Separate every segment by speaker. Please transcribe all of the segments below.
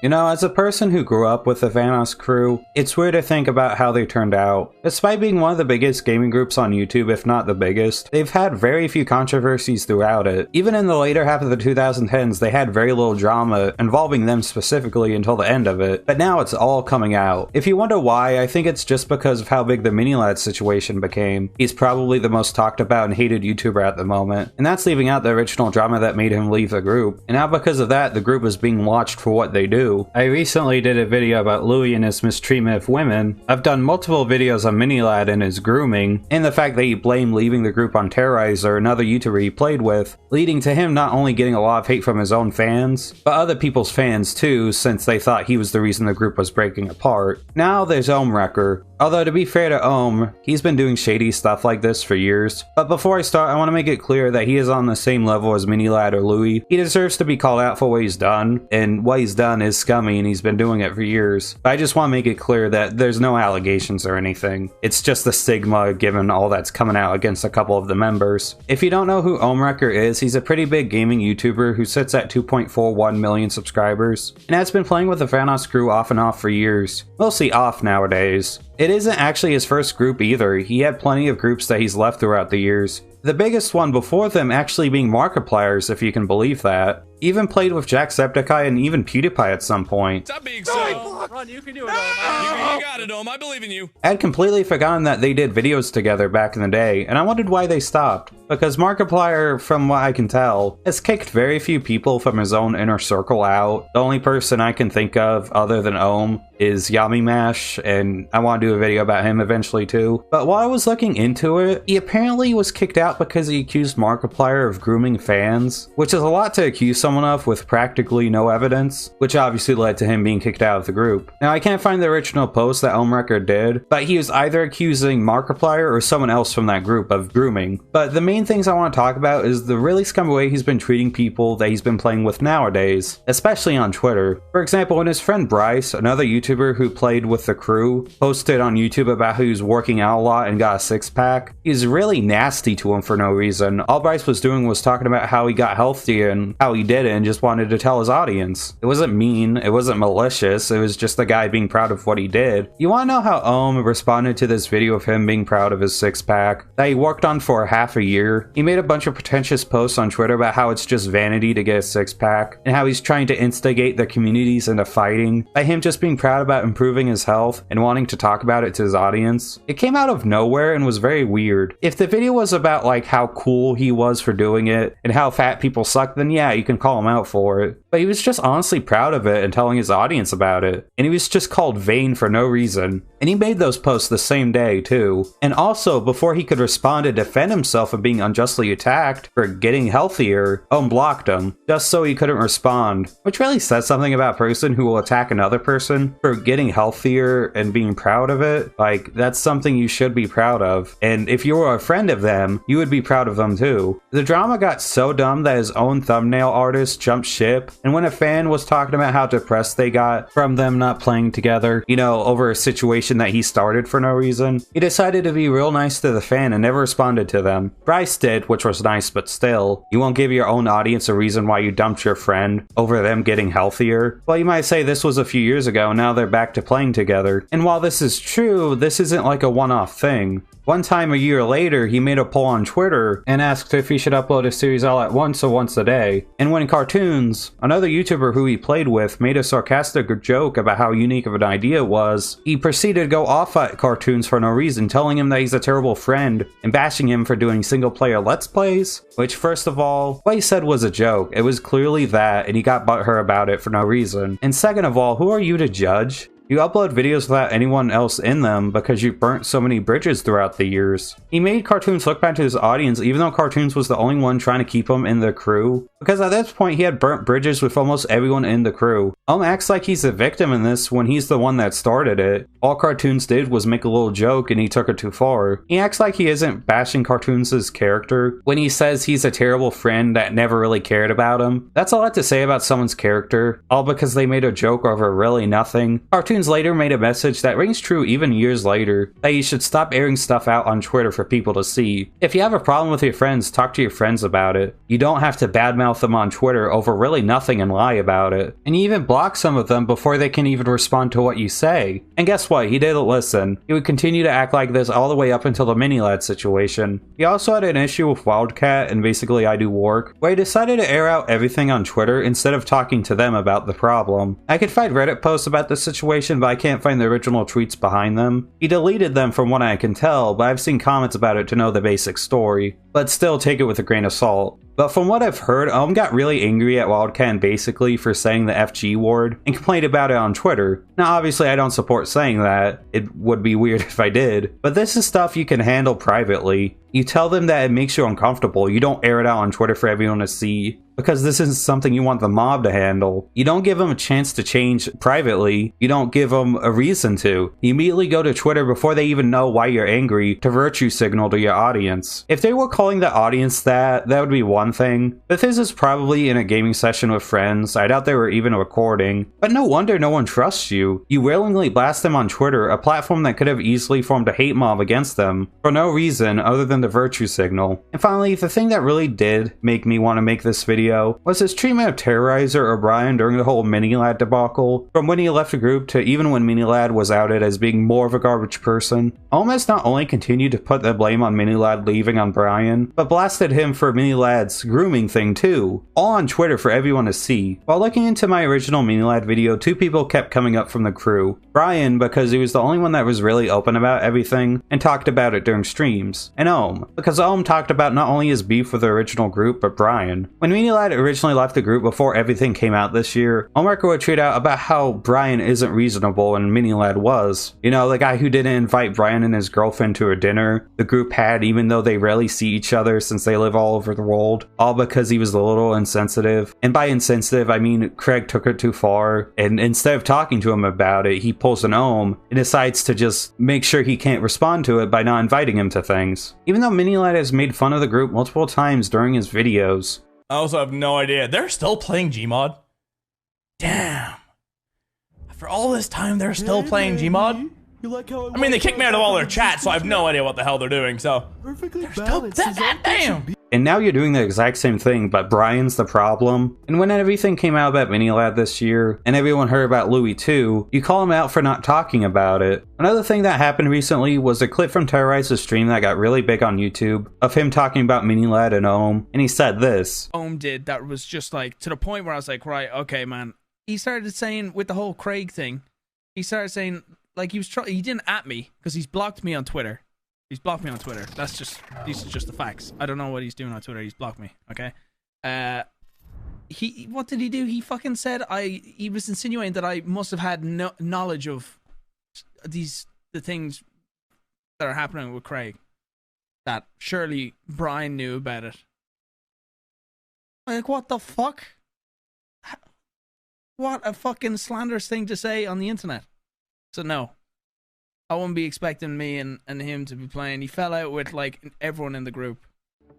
Speaker 1: You know, as a person who grew up with the Vanoss crew, it's weird to think about how they turned out. Despite being one of the biggest gaming groups on YouTube, if not the biggest, they've had very few controversies throughout it. Even in the later half of the 2010s, they had very little drama involving them specifically until the end of it, but now it's all coming out. If you wonder why, I think it's just because of how big the Minilad situation became. He's probably the most talked about and hated YouTuber at the moment, and that's leaving out the original drama that made him leave the group. And now because of that, the group is being watched for what they do. I recently did a video about Louis and his mistreatment of women. I've done multiple videos on Minilad and his grooming, and the fact that he blamed leaving the group on Terrorizer, another YouTuber he played with, leading to him not only getting a lot of hate from his own fans, but other people's fans too, since they thought he was the reason the group was breaking apart. Now there's Ohmwrecker. Although to be fair to Ohm, he's been doing shady stuff like this for years. But before I start, I want to make it clear that he is on the same level as Minilad or Louis. He deserves to be called out for what he's done, and what he's done is scummy and he's been doing it for years. But I just want to make it clear that there's no allegations or anything. It's just the stigma given all that's coming out against a couple of the members. If you don't know who Ohmwrecker is, he's a pretty big gaming YouTuber who sits at 2.41 million subscribers, and has been playing with the Vanoss crew off and off for years. Mostly off nowadays. It isn't actually his first group either. He had plenty of groups that he's left throughout the years. The biggest one before them actually being Markiplier's, if you can believe that. Even played with Jacksepticeye and even PewDiePie at some point.
Speaker 2: Stop being so. Run, you can do it, Ohm. You got it, Ohm. I believe in you.
Speaker 1: I'd completely forgotten that they did videos together back in the day, and I wondered why they stopped. Because Markiplier, from what I can tell, has kicked very few people from his own inner circle out. The only person I can think of, other than Ohm, is Yummy Mash, and I want to do a video about him eventually too. But while I was looking into it, he apparently was kicked out because he accused Markiplier of grooming fans, which is a lot to accuse someone of with practically no evidence, which obviously led to him being kicked out of the group. Now, I can't find the original post that Ohmwrecker did, but he was either accusing Markiplier or someone else from that group of grooming. But the main things I want to talk about is the really scummy way he's been treating people that he's been playing with nowadays, especially on Twitter. For example, when his friend Bryce, another YouTuber who played with the crew, posted on YouTube about how he was working out a lot and got a six-pack, he's really nasty to him for no reason. All Bryce was doing was talking about how he got healthier and how he did it and just wanted to tell his audience. It wasn't mean, it wasn't malicious, it was just the guy being proud of what he did. You want to know how Ohm responded to this video of him being proud of his six-pack that he worked on for half a year? He made a bunch of pretentious posts on Twitter about how it's just vanity to get a six-pack, and how he's trying to instigate the communities into fighting by him just being proud about improving his health and wanting to talk about it to his audience. It came out of nowhere and was very weird. If the video was about like how cool he was for doing it and how fat people suck, then yeah, you can call him out for it. But he was just honestly proud of it and telling his audience about it. And he was just called vain for no reason. And he made those posts the same day too. And also, before he could respond to defend himself of being unjustly attacked for getting healthier, Ohm blocked him, just so he couldn't respond. Which really says something about a person who will attack another person for getting healthier and being proud of it. Like, that's something you should be proud of. And if you were a friend of them, you would be proud of them too. The drama got so dumb that his own thumbnail artist jumped ship, and when a fan was talking about how depressed they got from them not playing together, you know, over a situation that he started for no reason, he decided to be real nice to the fan and never responded to them. Bryce did, which was nice, but still, you won't give your own audience a reason why you dumped your friend over them getting healthier. Well, you might say this was a few years ago, and now they're back to playing together. And while this is true, this isn't like a one-off thing. One time a year later, he made a poll on Twitter and asked if he should upload a series all at once or once a day. And when Cartoons, another YouTuber who he played with, made a sarcastic joke about how unique of an idea it was, he proceeded to go off at Cartoons for no reason, telling him that he's a terrible friend and bashing him for doing single-player Let's Plays. Which, first of all, what he said was a joke. It was clearly that, and he got butthurt about it for no reason. And second of all, who are you to judge? You upload videos without anyone else in them because you burnt so many bridges throughout the years. He made Cartoons look bad to his audience even though Cartoons was the only one trying to keep him in the crew, because at this point he had burnt bridges with almost everyone in the crew. Ohm acts like he's a victim in this when he's the one that started it. All Cartoons did was make a little joke and he took it too far. He acts like he isn't bashing Cartoons' character when he says he's a terrible friend that never really cared about him. That's a lot to say about someone's character, all because they made a joke over really nothing. Cartoons iTunes later made a message that rings true even years later, that you should stop airing stuff out on Twitter for people to see. If you have a problem with your friends, talk to your friends about it. You don't have to badmouth them on Twitter over really nothing and lie about it. And you even block some of them before they can even respond to what you say. And guess what? He didn't listen. He would continue to act like this all the way up until the Minilad situation. He also had an issue with Wildcat and basically I Do Work, where he decided to air out everything on Twitter instead of talking to them about the problem. I could find Reddit posts about this situation, but I can't find the original tweets behind them. He deleted them from what I can tell, but I've seen comments about it to know the basic story. But still take it with a grain of salt. But from what I've heard, Ohm got really angry at Wildcat basically for saying the FG word and complained about it on Twitter. Now obviously I don't support saying that, it would be weird if I did, but this is stuff you can handle privately. You tell them that it makes you uncomfortable, you don't air it out on Twitter for everyone to see, because this isn't something you want the mob to handle. You don't give them a chance to change privately, you don't give them a reason to. You immediately go to Twitter before they even know why you're angry to virtue signal to your audience. If they were calling the audience that would be one thing, but this is probably in a gaming session with friends, I doubt they were even recording. But no wonder no one trusts you. You willingly blast them on Twitter, a platform that could have easily formed a hate mob against them, for no reason other than the virtue signal. And finally, the thing that really did make me want to make this video was his treatment of Terrorizer O'Brien during the whole Minilad debacle, from when he left the group to even when Minilad was outed as being more of a garbage person. Ohm has not only continued to put the blame on Minilad leaving on Brian, but blasted him for Minilad's grooming thing too, all on Twitter for everyone to see. While looking into my original Minilad video, two people kept coming up from the crew. Brian, because he was the only one that was really open about everything and talked about it during streams, and Ohm, because Ohm talked about not only his beef with the original group, but Brian. When Minilad originally left the group before everything came out this year, Ohmwrecker would tweet out about how Brian isn't reasonable and Minilad was. You know, the guy who didn't invite Brian and his girlfriend to a dinner the group had, even though they rarely see each other since they live all over the world, all because he was a little insensitive. And by insensitive, I mean Craig took it too far, and instead of talking to him about it, he pulls an Ohm and decides to just make sure he can't respond to it by not inviting him to things. Even though Minilad has made fun of the group multiple times during his videos.
Speaker 2: I also have no idea. They're still playing Gmod? Damn. After all this time, they're still playing Gmod? I mean, they kicked me out of all their chat, so I have no idea what the hell they're doing, so... They're still... Damn!
Speaker 1: And now you're doing the exact same thing, but Brian's the problem. And when everything came out about Minilad this year, and everyone heard about Louis too, you call him out for not talking about it. Another thing that happened recently was a clip from Terrorizer's stream that got really big on YouTube, of him talking about Minilad and Ohm, and he said this.
Speaker 3: Ohm did, that was just like, to the point where I was like, right, okay, man. He started saying, with the whole Craig thing, he started saying, like, he didn't at me, because he's blocked me on Twitter. He's blocked me on Twitter. These are just the facts. I don't know what he's doing on Twitter. He's blocked me. Okay. What did he do? He fucking said he was insinuating that I must have had no knowledge of the things that are happening with Craig. That surely Brian knew about it. Like, what the fuck? What a fucking slanderous thing to say on the internet. So no. I wouldn't be expecting me and him to be playing. He fell out with, like, everyone in the group.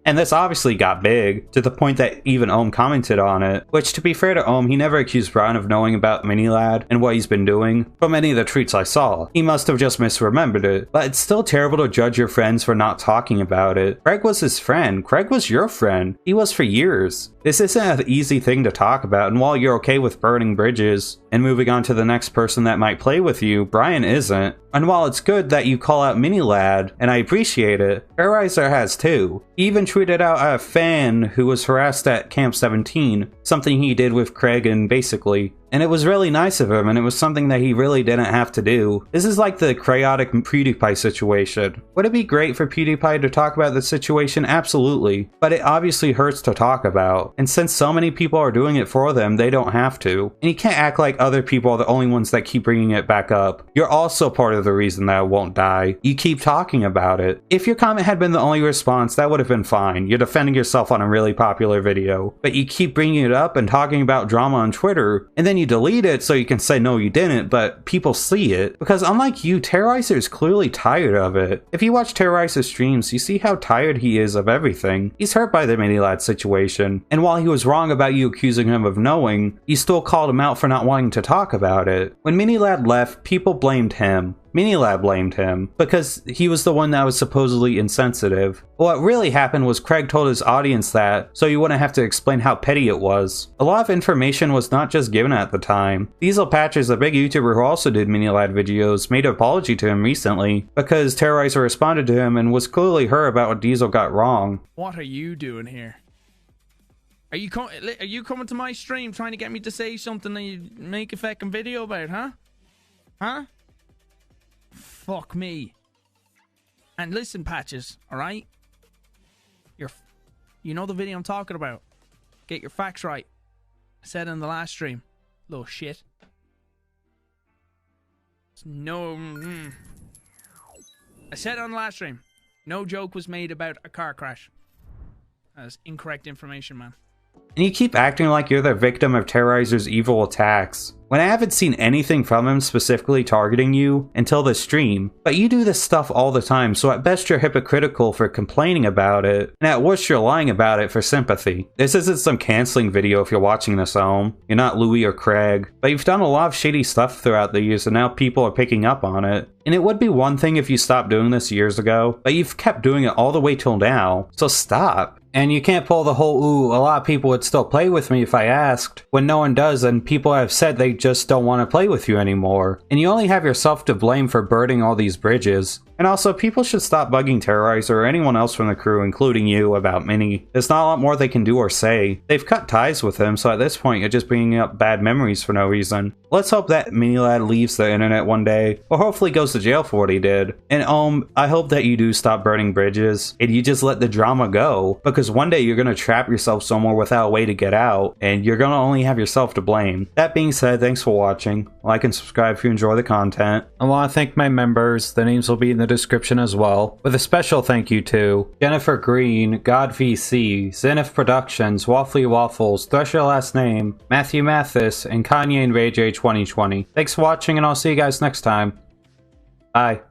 Speaker 1: And this obviously got big, to the point that even Ohm commented on it, which, to be fair to Ohm, he never accused Brian of knowing about Minilad and what he's been doing from any of the tweets I saw. He must have just misremembered it. But it's still terrible to judge your friends for not talking about it. Craig was his friend. Craig was your friend. He was for years. This isn't an easy thing to talk about, and while you're okay with burning bridges and moving on to the next person that might play with you, Brian isn't. And while it's good that you call out Minilad, and I appreciate it, Terrorizer has too. He even tweeted out a fan who was harassed at Camp 17, something he did with Craig and basically. And it was really nice of him, and it was something that he really didn't have to do. This is like the chaotic PewDiePie situation. Would it be great for PewDiePie to talk about this situation? Absolutely. But it obviously hurts to talk about. And since so many people are doing it for them, they don't have to. And you can't act like other people are the only ones that keep bringing it back up. You're also part of the reason that it won't die. You keep talking about it. If your comment had been the only response, that would have been fine. You're defending yourself on a really popular video. But you keep bringing it up and talking about drama on Twitter, and then then you delete it so you can say no you didn't, but people see it. Because unlike you, Terrorizer is clearly tired of it. If you watch Terrorizer's streams, you see how tired he is of everything. He's hurt by the Minilad situation, and while he was wrong about you accusing him of knowing, you still called him out for not wanting to talk about it. When Minilad left, people blamed him. Minilad blamed him because he was the one that was supposedly insensitive. What really happened was Craig told his audience that, so you wouldn't have to explain how petty it was. A lot of information was not just given at the time. Diesel Patches, a big YouTuber who also did Minilad videos, made an apology to him recently because Terrorizer responded to him and was clearly hurt about what Diesel got wrong.
Speaker 3: What are you doing here? Are you coming to my stream trying to get me to say something that you make a fucking video about, huh? Huh? Fuck me. And listen, Patches, alright? You know the video I'm talking about. Get your facts right. I said in the last stream. Little shit. I said on the last stream. No joke was made about a car crash. That's incorrect information, man.
Speaker 1: And you keep acting like you're the victim of Terrorizer's evil attacks, when I haven't seen anything from him specifically targeting you until this stream. But you do this stuff all the time, so at best you're hypocritical for complaining about it, and at worst you're lying about it for sympathy. This isn't some canceling video if you're watching this at home. You're not Louis or Craig, but you've done a lot of shady stuff throughout the years and now people are picking up on it. And it would be one thing if you stopped doing this years ago, but you've kept doing it all the way till now, so stop. And you can't pull the whole, ooh, a lot of people would still play with me if I asked, when no one does and people have said they just don't want to play with you anymore. And you only have yourself to blame for burning all these bridges. And also, people should stop bugging Terrorizer or anyone else from the crew, including you, about Mini. There's not a lot more they can do or say. They've cut ties with him, so at this point you're just bringing up bad memories for no reason. Let's hope that Minilad leaves the internet one day, or hopefully goes to jail for what he did. And I hope that you do stop burning bridges, and you just let the drama go, because one day you're gonna trap yourself somewhere without a way to get out, and you're gonna only have yourself to blame. That being said, thanks for watching. Like and subscribe if you enjoy the content. I want to thank my members, the names will be in the description as well, with a special thank you to Jennifer Green, God VC, Zenith Productions, Waffly Waffles, Thresher Last Name, Matthew Mathis, and Kanye and Ray J 2020. Thanks for watching, and I'll see you guys next time. Bye.